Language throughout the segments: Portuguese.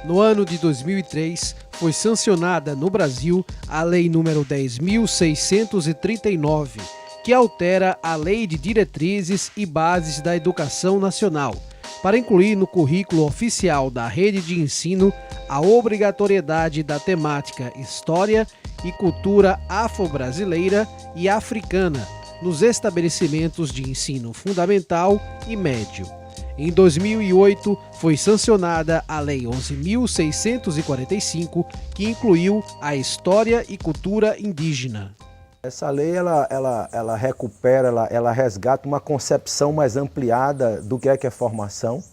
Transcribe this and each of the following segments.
No ano de 2003, foi sancionada no Brasil a Lei nº 10.639, que altera a Lei de Diretrizes e Bases da Educação Nacional, para incluir no currículo oficial da rede de ensino a obrigatoriedade da temática História e Cultura Afro-Brasileira e Africana nos estabelecimentos de ensino fundamental e médio. Em 2008, foi sancionada a Lei 11.645, que incluiu a História e Cultura Indígena. Essa lei ela recupera, ela resgata uma concepção mais ampliada do que é formação,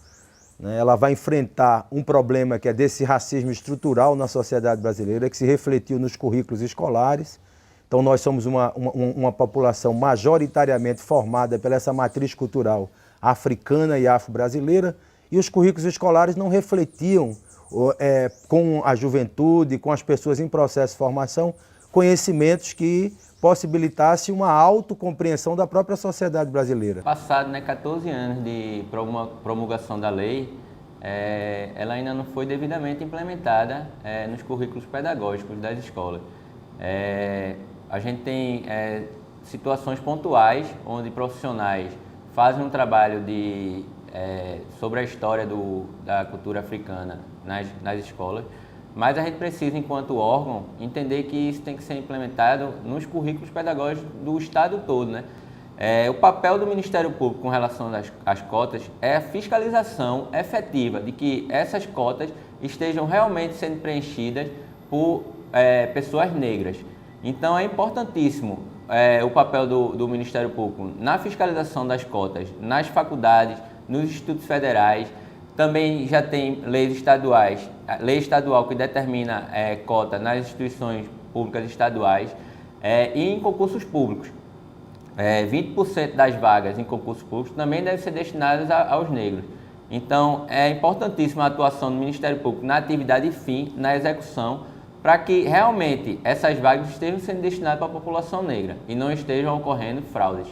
né? Ela vai enfrentar um problema que é desse racismo estrutural na sociedade brasileira, que se refletiu nos currículos escolares. Então nós somos uma população majoritariamente formada pela essa matriz cultural africana e afro-brasileira, e os currículos escolares não refletiam com a juventude, com as pessoas em processo de formação, conhecimentos que possibilitassem uma autocompreensão da própria sociedade brasileira. Passado 14 anos de promulgação da lei, ela ainda não foi devidamente implementada nos currículos pedagógicos das escolas. A gente tem situações pontuais onde profissionais fazem um trabalho sobre a história da cultura africana nas escolas, mas a gente precisa, enquanto órgão, entender que isso tem que ser implementado nos currículos pedagógicos do Estado todo, né? O papel do Ministério Público com relação às cotas é a fiscalização efetiva de que essas cotas estejam realmente sendo preenchidas por pessoas negras. Então é importantíssimo o papel do Ministério Público na fiscalização das cotas, nas faculdades, nos institutos federais. Também já tem leis estaduais, lei estadual que determina cota nas instituições públicas estaduais e em concursos públicos. 20% das vagas em concursos públicos também devem ser destinadas aos negros. Então é importantíssima a atuação do Ministério Público na atividade fim, na execução, para que realmente essas vagas estejam sendo destinadas para a população negra e não estejam ocorrendo fraudes.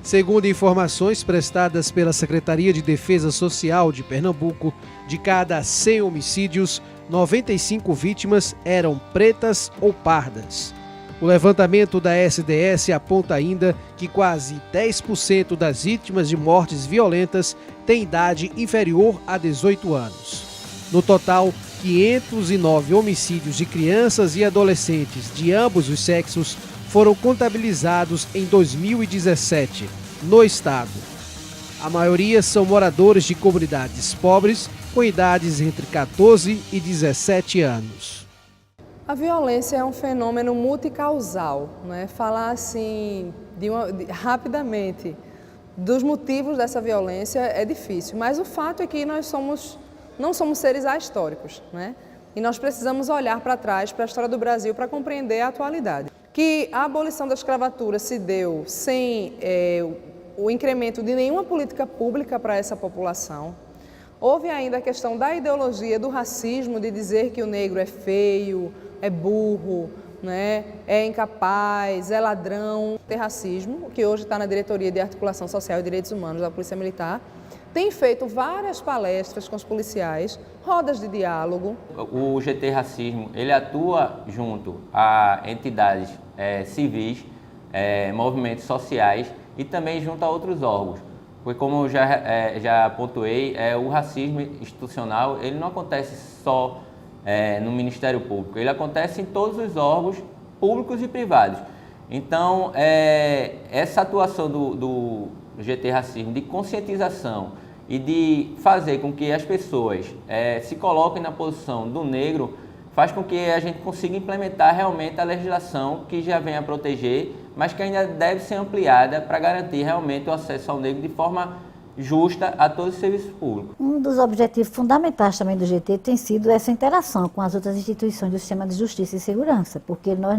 Segundo informações prestadas pela Secretaria de Defesa Social de Pernambuco, de cada 100 homicídios, 95 vítimas eram pretas ou pardas. O levantamento da SDS aponta ainda que quase 10% das vítimas de mortes violentas têm idade inferior a 18 anos. No total, 509 homicídios de crianças e adolescentes de ambos os sexos foram contabilizados em 2017, no estado. A maioria são moradores de comunidades pobres, com idades entre 14 e 17 anos. A violência é um fenômeno multicausal, né? Falar assim, rapidamente, dos motivos dessa violência é difícil, mas o fato é que nós não somos seres ahistóricos, né? E nós precisamos olhar para trás, para a história do Brasil, para compreender a atualidade. Que a abolição da escravatura se deu sem o incremento de nenhuma política pública para essa população. Houve ainda a questão da ideologia do racismo, de dizer que o negro é feio, é burro, né? É incapaz, é ladrão. Tem racismo, que hoje está na Diretoria de Articulação Social e Direitos Humanos da Polícia Militar. Tem feito várias palestras com os policiais, rodas de diálogo. O GT Racismo, ele atua junto a entidades civis, movimentos sociais e também junto a outros órgãos. Porque como eu já pontuei, o racismo institucional ele não acontece só no Ministério Público, ele acontece em todos os órgãos públicos e privados. Então, essa atuação do GT Racismo de conscientização e de fazer com que as pessoas se coloquem na posição do negro faz com que a gente consiga implementar realmente a legislação que já vem a proteger, mas que ainda deve ser ampliada para garantir realmente o acesso ao negro de forma justa a todos os serviços públicos. Um dos objetivos fundamentais também do GT tem sido essa interação com as outras instituições do sistema de justiça e segurança, porque nós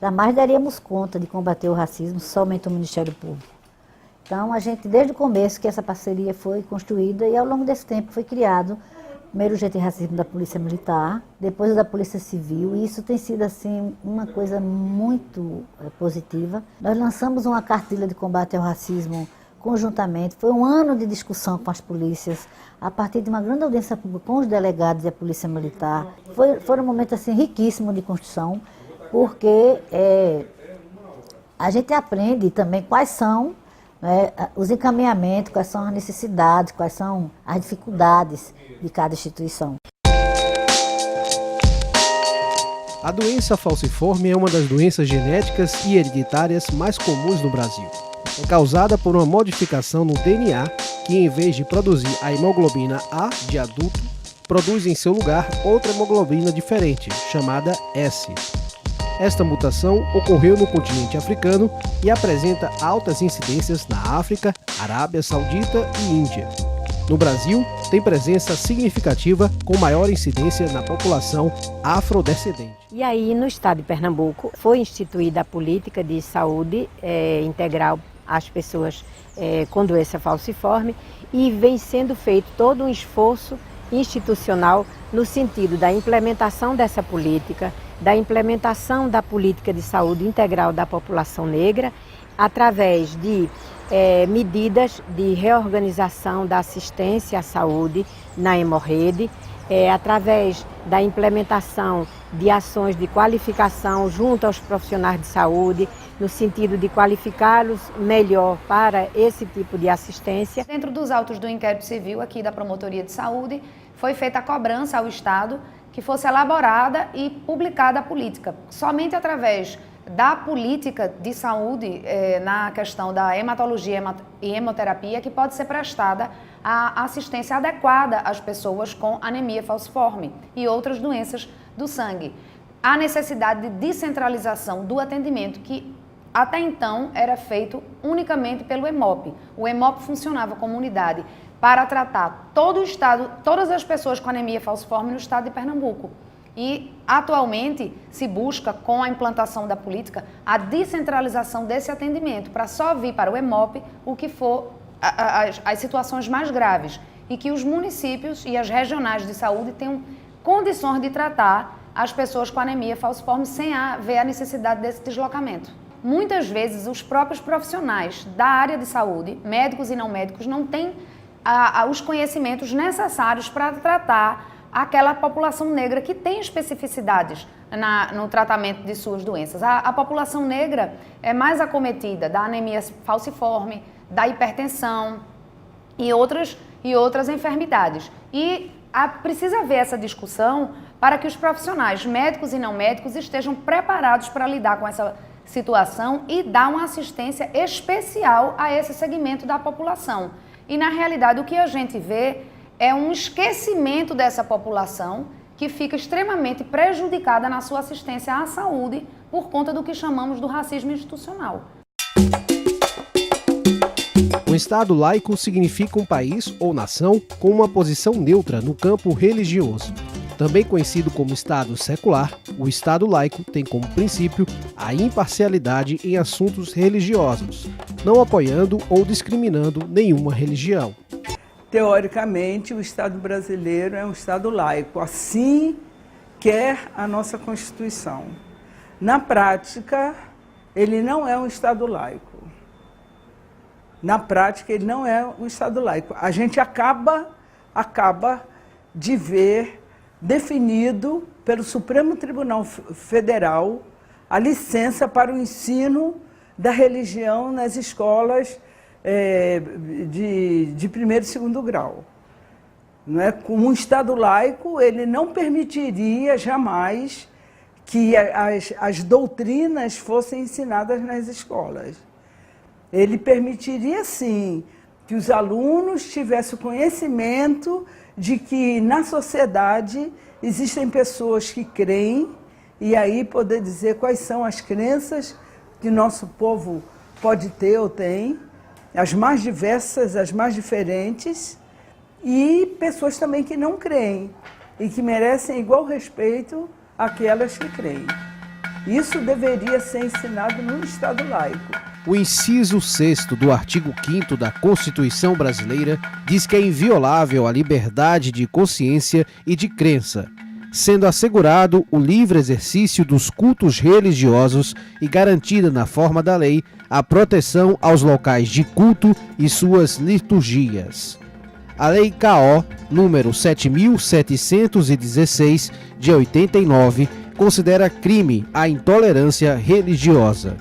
jamais daríamos conta de combater o racismo somente o Ministério Público. Então, a gente, desde o começo que essa parceria foi construída e ao longo desse tempo foi criado Primeiro o GT Racismo da Polícia Militar, depois o da Polícia Civil, e isso tem sido assim uma coisa muito positiva. Nós lançamos uma cartilha de combate ao racismo conjuntamente, foi um ano de discussão com as polícias, a partir de uma grande audiência pública com os delegados e a Polícia Militar. Foi um momento assim, riquíssimo de construção, porque a gente aprende também quais são os encaminhamentos, quais são as necessidades, quais são as dificuldades de cada instituição. A doença falciforme é uma das doenças genéticas e hereditárias mais comuns no Brasil. É causada por uma modificação no DNA que, em vez de produzir a hemoglobina A de adulto, produz em seu lugar outra hemoglobina diferente, chamada S. Esta mutação ocorreu no continente africano e apresenta altas incidências na África, Arábia Saudita e Índia. No Brasil, tem presença significativa com maior incidência na população afrodescendente. E aí, no estado de Pernambuco, foi instituída a política de saúde integral às pessoas com doença falciforme e vem sendo feito todo um esforço institucional no sentido da implementação dessa política, da implementação da política de saúde integral da população negra, através de medidas de reorganização da assistência à saúde na hemorrede, através da implementação de ações de qualificação junto aos profissionais de saúde, no sentido de qualificá-los melhor para esse tipo de assistência. Dentro dos autos do inquérito civil aqui da Promotoria de Saúde, foi feita a cobrança ao Estado que fosse elaborada e publicada a política. Somente através da política de saúde na questão da hematologia e hemoterapia que pode ser prestada a assistência adequada às pessoas com anemia falciforme e outras doenças do sangue. Há necessidade de descentralização do atendimento que até então era feito unicamente pelo EMOP. O EMOP funcionava como unidade para tratar todo o estado, todas as pessoas com anemia falciforme no estado de Pernambuco. E, atualmente, se busca, com a implantação da política, a descentralização desse atendimento, para só vir para o EMOP o que for as situações mais graves, e que os municípios e as regionais de saúde tenham condições de tratar as pessoas com anemia falciforme sem haver a necessidade desse deslocamento. Muitas vezes, os próprios profissionais da área de saúde, médicos e não médicos, não têm os conhecimentos necessários para tratar aquela população negra que tem especificidades no tratamento de suas doenças. A população negra é mais acometida da anemia falciforme, da hipertensão e outras enfermidades. E precisa haver essa discussão para que os profissionais médicos e não médicos estejam preparados para lidar com essa situação e dar uma assistência especial a esse segmento da população. E, na realidade, o que a gente vê é um esquecimento dessa população que fica extremamente prejudicada na sua assistência à saúde por conta do que chamamos do racismo institucional. Um Estado laico significa um país ou nação com uma posição neutra no campo religioso. Também conhecido como Estado secular, o Estado laico tem como princípio a imparcialidade em assuntos religiosos, não apoiando ou discriminando nenhuma religião. Teoricamente, o Estado brasileiro é um Estado laico, assim quer a nossa Constituição. Na prática, ele não é um Estado laico. Na prática, ele não é um Estado laico. A gente acaba de ver definido pelo Supremo Tribunal Federal a licença para o ensino da religião nas escolas de primeiro e segundo grau. Não é? Como um Estado laico, ele não permitiria jamais que as doutrinas fossem ensinadas nas escolas. Ele permitiria, sim, que os alunos tivessem o conhecimento de que na sociedade existem pessoas que creem, e aí poder dizer quais são as crenças que nosso povo pode ter ou tem, as mais diversas, as mais diferentes, e pessoas também que não creem e que merecem igual respeito àquelas que creem. Isso deveria ser ensinado no Estado laico. O inciso 6º do artigo 5º da Constituição Brasileira diz que é inviolável a liberdade de consciência e de crença, sendo assegurado o livre exercício dos cultos religiosos e garantida na forma da lei a proteção aos locais de culto e suas liturgias. A Lei K.O. número 7.716, de 89, considera crime a intolerância religiosa.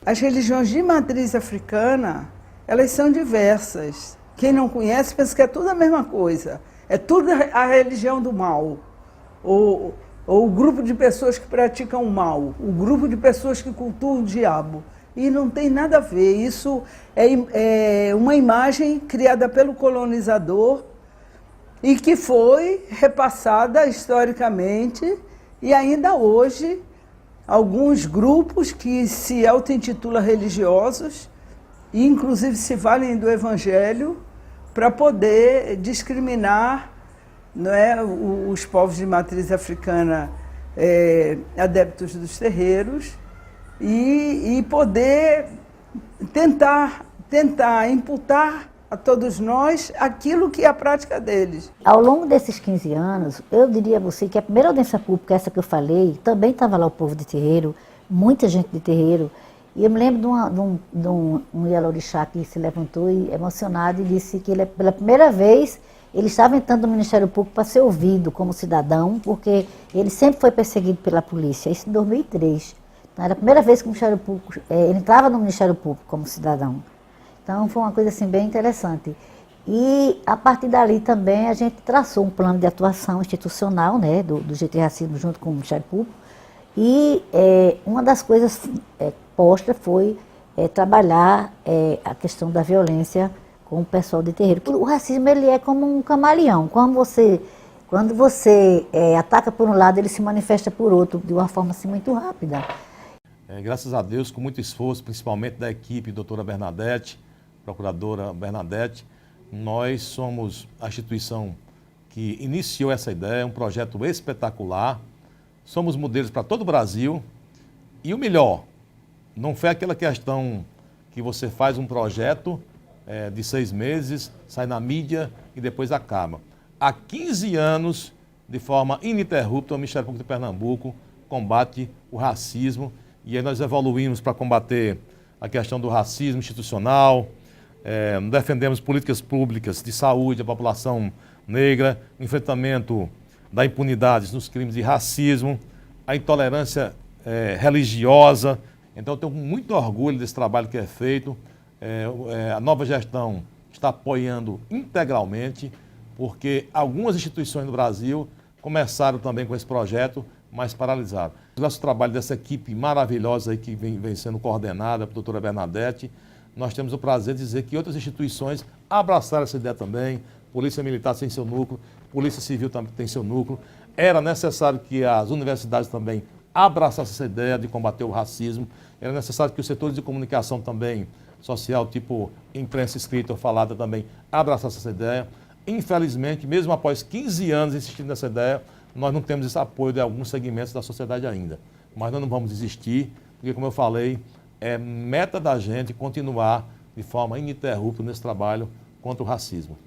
As religiões de matriz africana, elas são diversas. Quem não conhece pensa que é tudo a mesma coisa. É tudo a religião do mal. Ou o grupo de pessoas que praticam o mal. O grupo de pessoas que cultuam o diabo. E não tem nada a ver. Isso é uma imagem criada pelo colonizador e que foi repassada historicamente e ainda hoje alguns grupos que se auto-intitulam religiosos e inclusive se valem do evangelho para poder discriminar, não é, os povos de matriz africana adeptos dos terreiros e poder tentar imputar a todos nós aquilo que é a prática deles. Ao longo desses 15 anos, eu diria a você que a primeira audiência pública, essa que eu falei, também estava lá o povo de terreiro, muita gente de terreiro. E eu me lembro de um Yalorixá que se levantou e, emocionado, e disse que ele, pela primeira vez ele estava entrando no Ministério Público para ser ouvido como cidadão, porque ele sempre foi perseguido pela polícia, isso em 2003. Então, era a primeira vez que o Ministério Público, ele entrava no Ministério Público como cidadão. Então foi uma coisa assim bem interessante. E a partir dali também a gente traçou um plano de atuação institucional, né, do GT Racismo junto com o Ministério Público. E uma das coisas postas foi trabalhar a questão da violência com o pessoal de terreiro. O racismo ele é como um camaleão. Quando você ataca por um lado, ele se manifesta por outro de uma forma assim, muito rápida. Graças a Deus, com muito esforço, principalmente da equipe doutora Bernadette, procuradora Bernadette, nós somos a instituição que iniciou essa ideia, um projeto espetacular. Somos modelos para todo o Brasil. E o melhor, não foi aquela questão que você faz um projeto de 6 meses, sai na mídia e depois acaba. Há 15 anos, de forma ininterrupta, o Ministério Público de Pernambuco combate o racismo. E aí nós evoluímos para combater a questão do racismo institucional, defendemos políticas públicas de saúde à população negra, enfrentamento da impunidade nos crimes de racismo, a intolerância religiosa. Então eu tenho muito orgulho desse trabalho que é feito. A nova gestão está apoiando integralmente, porque algumas instituições no Brasil começaram também com esse projeto, mas paralisaram. O nosso trabalho dessa equipe maravilhosa aí que vem sendo coordenada pela doutora Bernadette, nós temos o prazer de dizer que outras instituições abraçaram essa ideia também. Polícia Militar tem seu núcleo, Polícia Civil também tem seu núcleo. Era necessário que as universidades também abraçassem essa ideia de combater o racismo. Era necessário que os setores de comunicação também social, tipo imprensa escrita ou falada, também abraçassem essa ideia. Infelizmente, mesmo após 15 anos insistindo nessa ideia, nós não temos esse apoio de alguns segmentos da sociedade ainda. Mas nós não vamos desistir, porque, como eu falei, é meta da gente continuar de forma ininterrupta nesse trabalho contra o racismo.